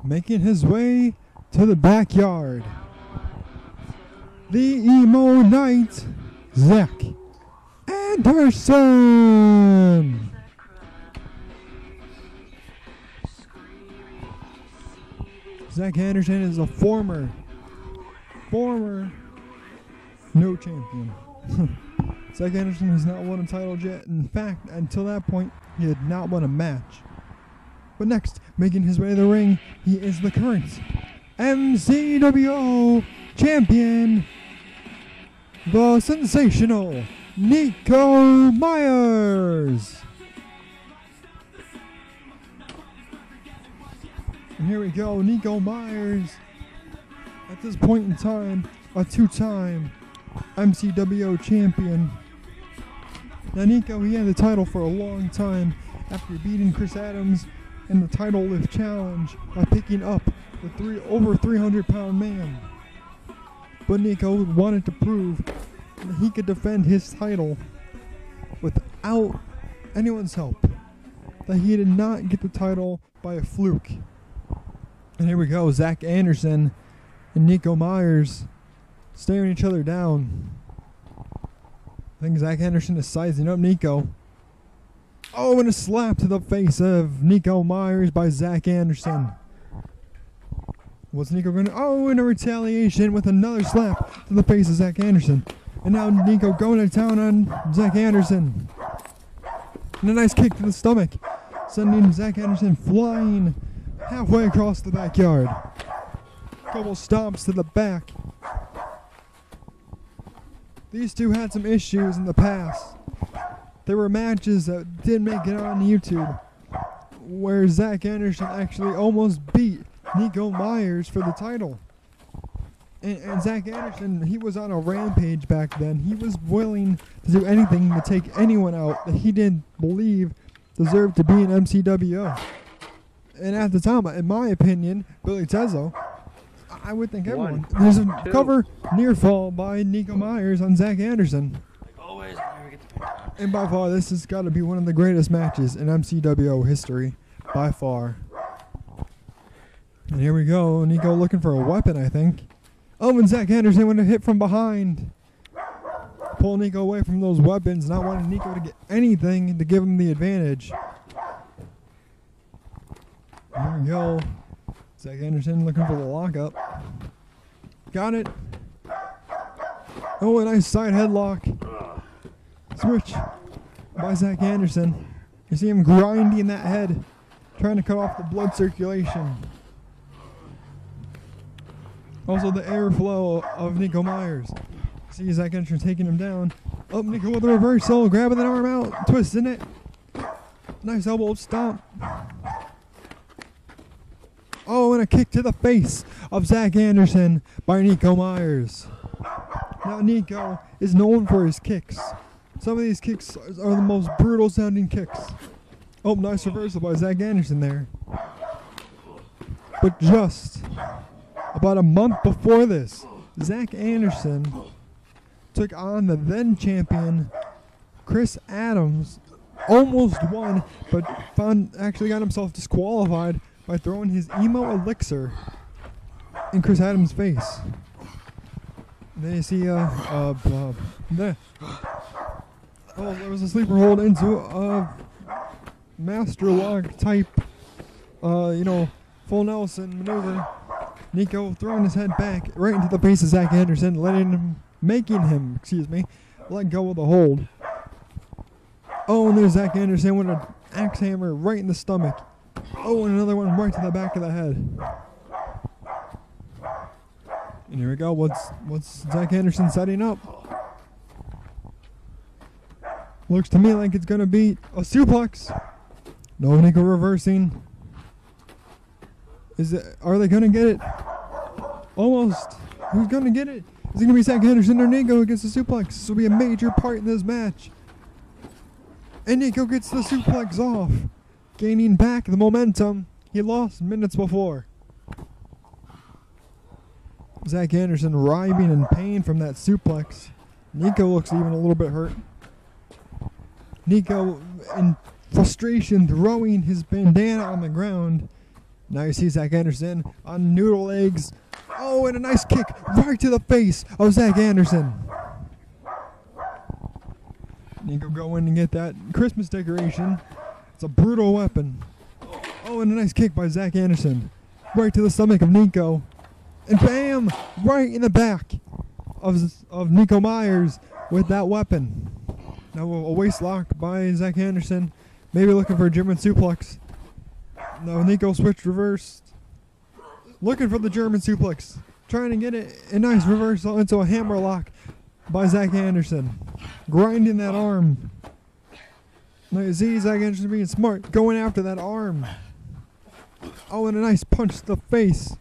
making his way to the backyard, the emo knight, Zach Anderson. Zach Anderson is a former no champion. Zach Anderson has not won a title yet. In fact, until that point, he had not won a match. But next, making his way to the ring, he is the current MCWO champion, the sensational NYKO Meyers. And here we go, NYKO Meyers, at this point in time, a two-time MCWO champion. Now NYKO, he had the title for a long time after beating Chris Adams in the title lift challenge by picking up the over 300-pound man. But NYKO wanted to prove that he could defend his title without anyone's help, that he did not get the title by a fluke. And here we go, Zach Anderson and NYKO Meyers staring each other down. I think Zach Anderson is sizing up NYKO. Oh, and a slap to the face of NYKO Meyers by Zach Anderson. What's NYKO going to... Oh, and a retaliation with another slap to the face of Zach Anderson. And now NYKO going to town on Zach Anderson. And a nice kick to the stomach, sending Zach Anderson flying halfway across the backyard. Couple stomps to the back. These two had some issues in the past. There were matches that did make it on YouTube where Zach Anderson actually almost beat NYKO Meyers for the title. And Zach Anderson, he was on a rampage back then. He was willing to do anything to take anyone out that he didn't believe deserved to be in MCWO. And at the time, in my opinion, Billy Tezzo, I would think everyone. There's a cover near fall by NYKO Meyers on Zach Anderson. Like always, I never get the pin down. And by far, this has got to be one of the greatest matches in MCWO history. By far. And here we go. NYKO looking for a weapon, I think. Oh, and Zach Anderson went to hit from behind. Pull NYKO away from those weapons, not wanting NYKO to get anything to give him the advantage. Here we go. Zach Anderson looking for the lockup. Got it. Oh, a nice side headlock. Switch by Zach Anderson. You see him grinding that head, trying to cut off the blood circulation. Also the airflow of NYKO Meyers. See Zach Anderson taking him down. Oh, NYKO with a reversal, grabbing that arm out, twisting it. Nice elbow stomp. Oh, and a kick to the face of Zach Anderson by NYKO Meyers. Now NYKO is known for his kicks. Some of these kicks are the most brutal sounding kicks. Oh, nice reversal by Zach Anderson there. But just about a month before this, Zach Anderson took on the then champion Chris Adams. Almost won, but actually got himself disqualified by throwing his emo elixir in Chris Adams' face. Then you see, there was a sleeper hold into a master lock type, full Nelson maneuver. NYKO throwing his head back right into the face of Zach Anderson, making him let go of the hold. Oh, and there's Zach Anderson with an axe hammer right in the stomach. Oh, and another one right to the back of the head. And here we go. What's Zach Anderson setting up? Looks to me like it's gonna be a suplex. No, NYKO reversing. Are they gonna get it? Almost. Who's gonna get it? Is it gonna be Zach Anderson or NYKO against the suplex? This will be a major part in this match. And NYKO gets the suplex off, gaining back the momentum he lost minutes before. Zach Anderson writhing in pain from that suplex. NYKO looks even a little bit hurt. NYKO, in frustration, throwing his bandana on the ground. Now you see Zach Anderson on noodle legs. Oh, and a nice kick right to the face of Zach Anderson. NYKO go in and get that Christmas decoration. It's a brutal weapon. Oh, and a nice kick by Zach Anderson. Right to the stomach of NYKO. And bam! Right in the back of NYKO Meyers with that weapon. Now a waist lock by Zach Anderson. Maybe looking for a German suplex. No, NYKO switched reversed. Looking for the German suplex. Trying to get it a nice reversal into a hammer lock by Zach Anderson. Grinding that arm. Now you see Zach Anderson being smart. Going after that arm. Oh, and a nice punch to the face.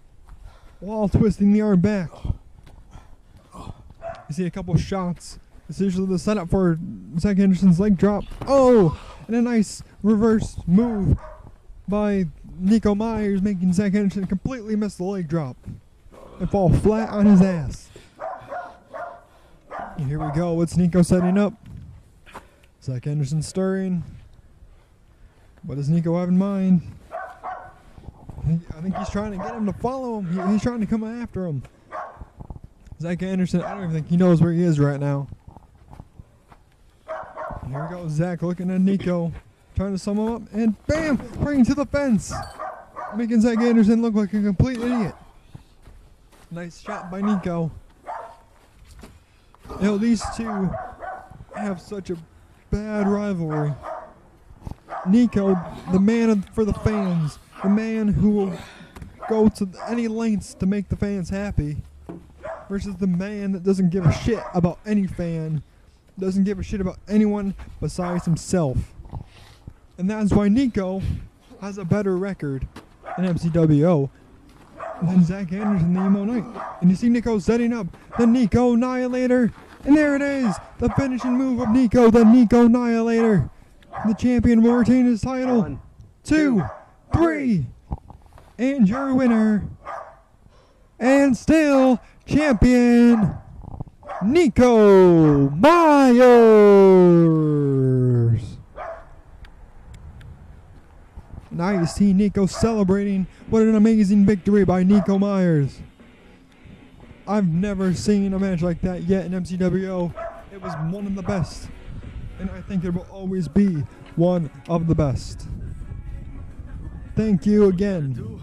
While twisting the arm back. You see a couple shots. It's usually the setup for Zach Anderson's leg drop. Oh, and a nice reverse move by NYKO Meyers, making Zach Anderson completely miss the leg drop and fall flat on his ass. And here we go. What's NYKO setting up? Zach Anderson stirring. What does NYKO have in mind? I think he's trying to get him to follow him. He's trying to come after him. Zach Anderson, I don't even think he knows where he is right now. And here we go, Zach looking at NYKO, trying to sum him up, and bam! Right into the fence! Making Zach Anderson look like a complete idiot. Nice shot by NYKO. You know, these two have such a bad rivalry. NYKO, the man for the fans, the man who will go to any lengths to make the fans happy, versus the man that doesn't give a shit about any fan, doesn't give a shit about anyone besides himself. And that's why NYKO has a better record in MCWO than Zach Anderson, the Emo Knight. And you see NYKO setting up the NYKO Annihilator, and there it is, the finishing move of NYKO, the NYKO Annihilator. The champion will retain his title. 1, 2, 3, and your winner, and still champion, NYKO Meyers. Now you see NYKO celebrating. What an amazing victory by NYKO Meyers. I've never seen a match like that yet in MCWO. It was one of the best, and I think it will always be one of the best. Thank you again.